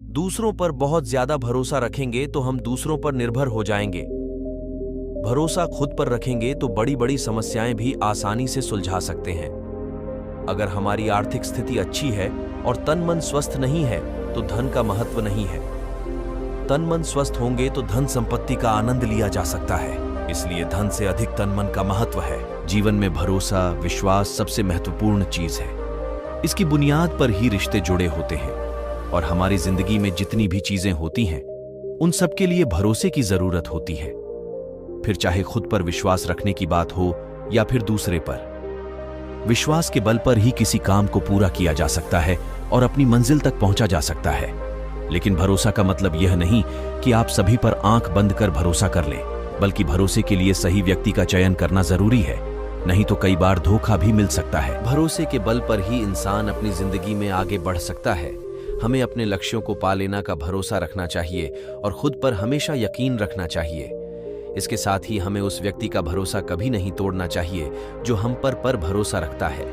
दूसरों पर बहुत ज्यादा भरोसा रखेंगे तो हम दूसरों पर निर्भर हो जाएंगे। भरोसा खुद पर रखेंगे तो बड़ी बड़ी समस्याएं भी आसानी से सुलझा सकते हैं। अगर हमारी आर्थिक स्थिति अच्छी है और तन मन स्वस्थ नहीं है तो धन का महत्व नहीं है। तन मन स्वस्थ होंगे तो धन संपत्ति का आनंद लिया जा सकता है, इसलिए धन से अधिक तन मन का महत्व है। जीवन में भरोसा, विश्वास सबसे महत्वपूर्ण चीज है। इसकी बुनियाद पर ही रिश्ते जुड़े होते हैं और हमारी जिंदगी में जितनी भी चीजें होती हैं उन सब के लिए भरोसे की जरूरत होती है। फिर चाहे खुद पर विश्वास रखने की बात हो या फिर दूसरे पर। विश्वास के बल पर ही किसी काम को पूरा किया जा सकता है और अपनी मंजिल तक पहुंचा जा सकता है। लेकिन भरोसा का मतलब यह नहीं कि आप सभी पर आंख बंद कर भरोसा कर लें, बल्कि भरोसे के लिए सही व्यक्ति का चयन करना जरूरी है, नहीं तो कई बार धोखा भी मिल सकता है। भरोसे के बल पर ही इंसान अपनी जिंदगी में आगे बढ़ सकता है। हमें अपने लक्ष्यों को पा लेना का भरोसा रखना चाहिए और खुद पर हमेशा यकीन रखना चाहिए। इसके साथ ही हमें उस व्यक्ति का भरोसा कभी नहीं तोड़ना चाहिए जो हम पर भरोसा रखता है।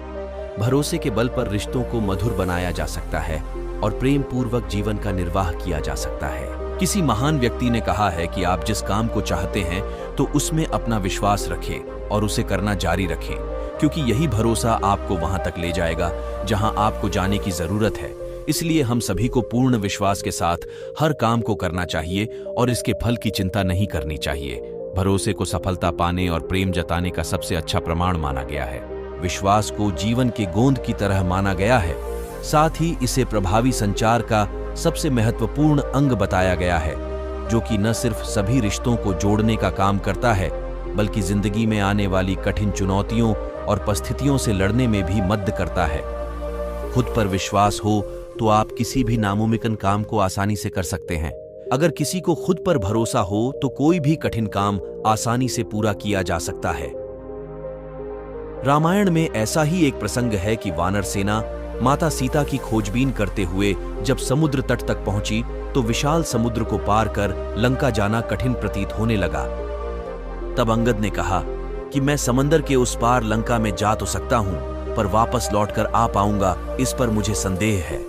भरोसे के बल पर रिश्तों को मधुर बनाया जा सकता है और प्रेम पूर्वक जीवन का निर्वाह किया जा सकता है। किसी महान व्यक्ति ने कहा है कि आप जिस काम को चाहते हैं तो उसमें अपना विश्वास रखें और उसे करना जारी रखें, क्योंकि यही भरोसा आपको वहां तक ले जाएगा जहां आपको जाने की जरूरत है। इसलिए हम सभी को पूर्ण विश्वास के साथ हर काम को करना चाहिए और इसके फल की चिंता नहीं करनी चाहिए। भरोसे को सफलता पाने और प्रेम जताने का सबसे अच्छा प्रमाण माना गया है। विश्वास को जीवन के गोंद की तरह माना गया है, साथ ही इसे प्रभावी संचार का सबसे महत्वपूर्ण अंग बताया गया है, जो कि न सिर्फ सभी रिश्तों को जोड़ने का काम करता है, बल्कि जिंदगी में आने वाली कठिन चुनौतियों और परिस्थितियों से लड़ने में भी मदद करता है। खुद पर विश्वास हो तो आप किसी भी नामुमकिन काम को आसानी से कर सकते हैं। अगर किसी को खुद पर भरोसा हो तो कोई भी कठिन काम आसानी से पूरा किया जा सकता है। रामायण में ऐसा ही एक प्रसंग है कि वानर सेना माता सीता की खोजबीन करते हुए जब समुद्र तट तक पहुंची तो विशाल समुद्र को पार कर लंका जाना कठिन प्रतीत होने लगा। तब अंगद ने कहा कि मैं समंदर के उस पार लंका में जा तो सकता हूं, पर वापस लौटकर आ पाऊंगा इस पर मुझे संदेह है।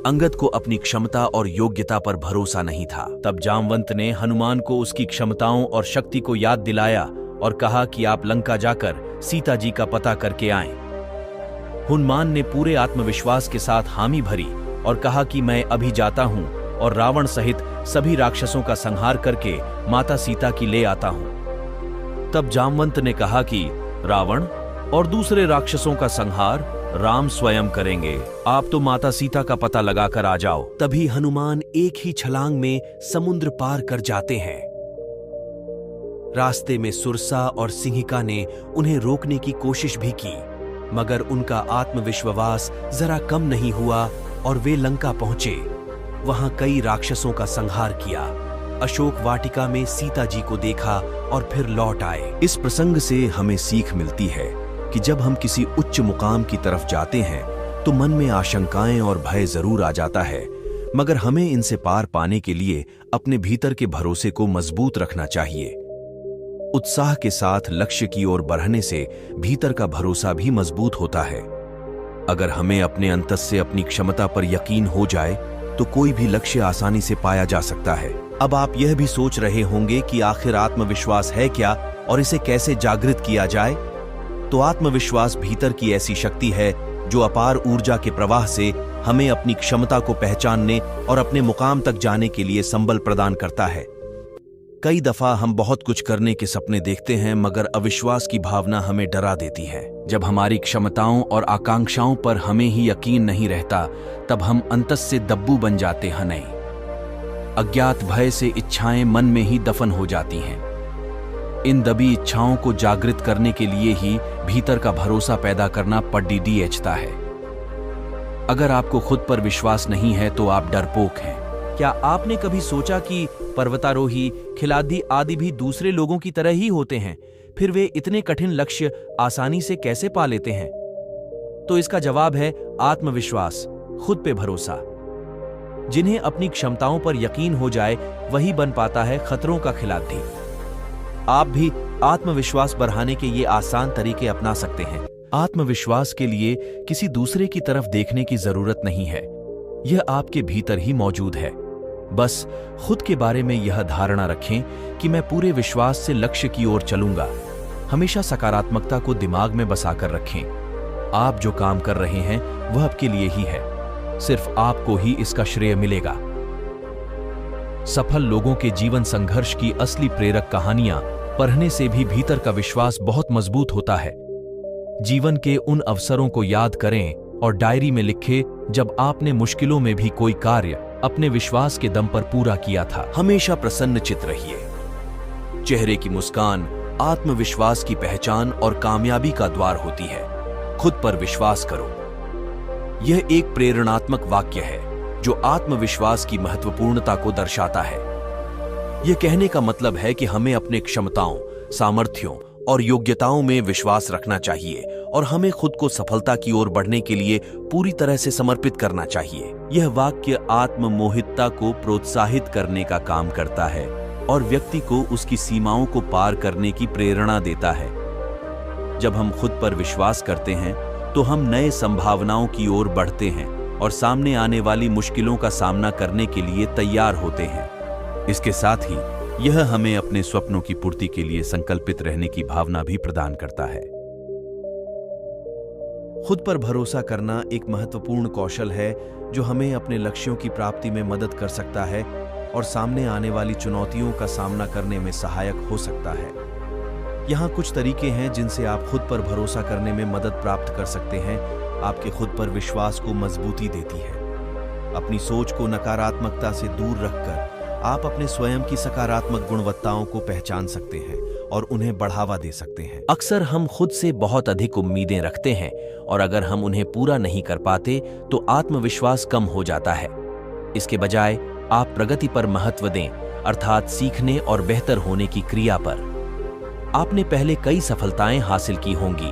अंगद को अपनी क्षमता और योग्यता पर भरोसा नहीं था। तब जामवंत ने हनुमान को उसकी क्षमताओं और शक्ति को याद दिलाया और कहा कि आप लंका जाकर सीता जी का पता करके आएं। हनुमान ने पूरे आत्मविश्वास के साथ हामी भरी और कहा कि मैं अभी जाता हूं और रावण सहित सभी राक्षसों का संहार करके माता सीता की ले आता हूं। तब जामवंत ने कहा कि रावण और दूसरे राक्षसों का संहार राम स्वयं करेंगे, आप तो माता सीता का पता लगाकर आ जाओ। तभी हनुमान एक ही छलांग में समुद्र पार कर जाते हैं। रास्ते में सुरसा और सिंहिका ने उन्हें रोकने की कोशिश भी की, मगर उनका आत्मविश्वास जरा कम नहीं हुआ और वे लंका पहुंचे। वहां कई राक्षसों का संहार किया, अशोक वाटिका में सीता जी को देखा और फिर लौट आए। इस प्रसंग से हमें सीख मिलती है कि जब हम किसी उच्च मुकाम की तरफ जाते हैं तो मन में आशंकाएं और भय जरूर आ जाता है, मगर हमें इनसे पार पाने के लिए अपने भीतर के भरोसे को मजबूत रखना चाहिए। उत्साह के साथ लक्ष्य की ओर बढ़ने से भीतर का भरोसा भी मजबूत होता है। अगर हमें अपने अंतस से अपनी क्षमता पर यकीन हो जाए तो कोई भी लक्ष्य आसानी से पाया जा सकता है। अब आप यह भी सोच रहे होंगे कि आखिर आत्मविश्वास है क्या और इसे कैसे जागृत किया जाए? तो आत्मविश्वास भीतर की ऐसी शक्ति है जो अपार ऊर्जा के प्रवाह से हमें अपनी क्षमता को पहचानने और अपने मुकाम तक जाने के लिए संबल प्रदान करता है। कई दफा हम बहुत कुछ करने के सपने देखते हैं, मगर अविश्वास की भावना हमें डरा देती है। जब हमारी क्षमताओं और आकांक्षाओं पर हमें ही यकीन नहीं रहता, तब हम अंतस से दब्बू बन जाते हैं। नहीं, अज्ञात भय से इच्छाएं मन में ही दफन हो जाती हैं। इन दबी इच्छाओं को जागृत करने के लिए ही भीतर का भरोसा पैदा करना पड़ता है। अगर आपको खुद पर विश्वास नहीं है तो आप डरपोक हैं। क्या आपने कभी सोचा कि पर्वतारोही, खिलाड़ी आदि भी दूसरे लोगों की तरह ही होते हैं, फिर वे इतने कठिन लक्ष्य आसानी से कैसे पा लेते हैं? तो इसका जवाब है आत्मविश्वास, खुद पे भरोसा। जिन्हें अपनी क्षमताओं पर यकीन हो जाए वही बन पाता है खतरों का खिलाड़ी। आप भी आत्मविश्वास बढ़ाने के ये आसान तरीके अपना सकते हैं। आत्मविश्वास के लिए किसी दूसरे की तरफ देखने की जरूरत नहीं है। यह आपके भीतर ही मौजूद है। बस खुद के बारे में यह धारणा रखें कि मैं पूरे विश्वास से लक्ष्य की ओर चलूंगा। हमेशा सकारात्मकता को दिमाग में बसाकर रखें। आप जो काम कर रहे हैं वह आपके लिए ही है, सिर्फ आपको ही इसका श्रेय मिलेगा। सफल लोगों के जीवन संघर्ष की असली प्रेरक कहानियां पढ़ने से भी भीतर का विश्वास बहुत मजबूत होता है। जीवन के उन अवसरों को याद करें और डायरी में लिखें जब आपने मुश्किलों में भी कोई कार्य अपने विश्वास के दम पर पूरा किया था। हमेशा प्रसन्नचित्त रहिए। चेहरे की मुस्कान आत्मविश्वास की पहचान और कामयाबी का द्वार होती है। खुद पर विश्वास करो। यह एक प्रेरणात्मक वाक्य है जो आत्मविश्वास की महत्वपूर्णता को दर्शाता है। यह कहने का मतलब है कि हमें अपने क्षमताओं, सामर्थ्यों और योग्यताओं में विश्वास रखना चाहिए और हमें खुद को सफलता की ओर बढ़ने के लिए पूरी तरह से समर्पित करना चाहिए। यह वाक्य आत्ममोहितता को प्रोत्साहित करने का काम करता है और व्यक्ति को उसकी सीमाओं को पार करने की प्रेरणा देता है। जब हम खुद पर विश्वास करते हैं तो हम नए संभावनाओं की ओर बढ़ते हैं और सामने आने वाली मुश्किलों का सामना करने के लिए तैयार होते हैं। इसके साथ ही यह हमें अपने स्वप्नों की पूर्ति के लिए संकल्पित रहने की भावना भी प्रदान करता है। खुद पर भरोसा करना एक महत्वपूर्ण कौशल है जो हमें अपने लक्ष्यों की प्राप्ति में मदद कर सकता है और सामने आने वाली चुनौतियों का सामना करने में सहायक हो सकता है। यहाँ कुछ तरीके हैं जिनसे आप खुद पर भरोसा करने में मदद प्राप्त कर सकते हैं। आपके खुद पर विश्वास को मजबूती देती है। अपनी सोच को नकारात्मकता से दूर रखकर आप अपने स्वयं की सकारात्मक गुणवत्ताओं को पहचान सकते हैं और उन्हें बढ़ावा दे सकते हैं। अक्सर हम खुद से बहुत अधिक उम्मीदें रखते हैं और अगर हम उन्हें पूरा नहीं कर पाते तो आत्मविश्वास कम हो जाता है। इसके बजाय आप प्रगति पर महत्व दें, अर्थात सीखने और बेहतर होने की क्रिया पर। आपने पहले कई सफलताएं हासिल की होंगी,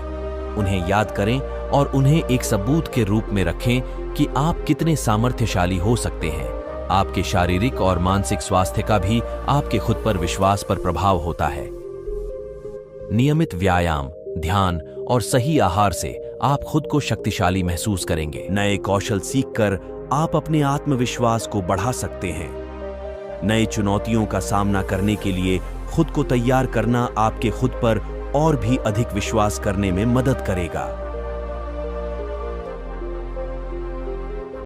उन्हें याद करें और उन्हें एक सबूत के रूप में रखें कि आप कितने सामर्थ्यशाली हो सकते हैं। आपके शारीरिक और मानसिक स्वास्थ्य का भी आपके खुद पर विश्वास पर प्रभाव होता है। नियमित व्यायाम, ध्यान और सही आहार से आप खुद को शक्तिशाली महसूस करेंगे। नए कौशल सीखकर आप अपने आत्मविश्वास को बढ़ा सकते हैं। नई चुनौतियों का सामना करने के लिए खुद को तैयार करना आपके खुद पर और भी अधिक विश्वास करने में मदद करेगा।